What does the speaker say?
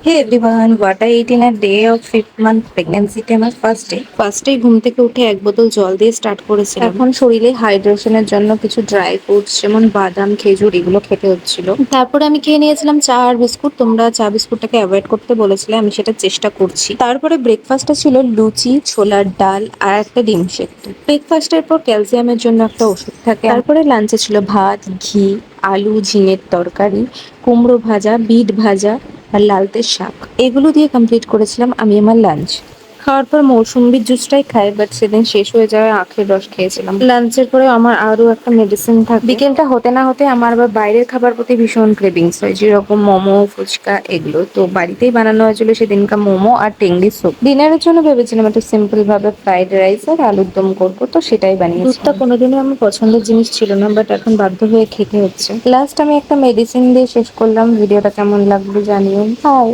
Hey everyone, what I eat in a day of 5th month প্রেগন্যান্সিতে আমার ফার্স্টে ঘুম থেকে উঠে এক বোতল জল দিয়ে স্টার্ট করেছিলাম। এখন শরীরে হাইড্রেশনের জন্য কিছু ড্রাই ফ্রুটস যেমন বাদাম, খেজুর এগুলো খেতে হচ্ছিল। তারপরে আমি খেয়ে নিয়েছিলাম চা আর বিস্কুট। তোমরা চা বিস্কুটটাকে অ্যাভয়েড করতে বলেছিলে, আমি সেটা চেষ্টা করছি। তারপরে ব্রেকফাস্টে ছিল লুচি, ছোলার ডাল আর একটা ডিম সেদ্ধ। ব্রেকফাস্টের পর ক্যালসিয়ামের জন্য একটা ওষুধ থাকে। তারপরে লাঞ্চে ছিল ভাত, ঘি, আলু, ঝিঙের তরকারি, কুমড়ো ভাজা, বিট ভাজা আর লালতের শাক। এগুলো দিয়ে কমপ্লিট করেছিলাম আমি আমার লাঞ্চ। খাওয়ার পর মৌসুম্বির জুসটাই খাই, বাট সেদিন শেষ হয়ে যাওয়ায় আখের রস খেয়েছিলাম। লাঞ্চের পরে আমার আরো একটা মেডিসিন থাকে। বিকেলটা হতে না হতে আমার আবার বাইরের খাবার প্রতি ভীষণ ক্রেভিংস হয়, যেরকম মোমো, ফুচকা এগুলো। তো বাড়িতেই বানানো হয়েছিল সেদিনকার মোমো আর টেংরি স্যুপ। ডিনারের জন্য ভেবেছিলাম একটু সিম্পল ভাবে ফ্রাইড রাইস আর আলুর দম করবো, তো সেটাই বানিয়েছি। দুধটা কোনোদিনও আমার পছন্দের জিনিস ছিল না, বাট এখন বাধ্য হয়ে খেতে হচ্ছে। লাস্ট আমি একটা মেডিসিন দিয়ে শেষ করলাম। ভিডিওটা কেমন লাগলো জানিও। বাই।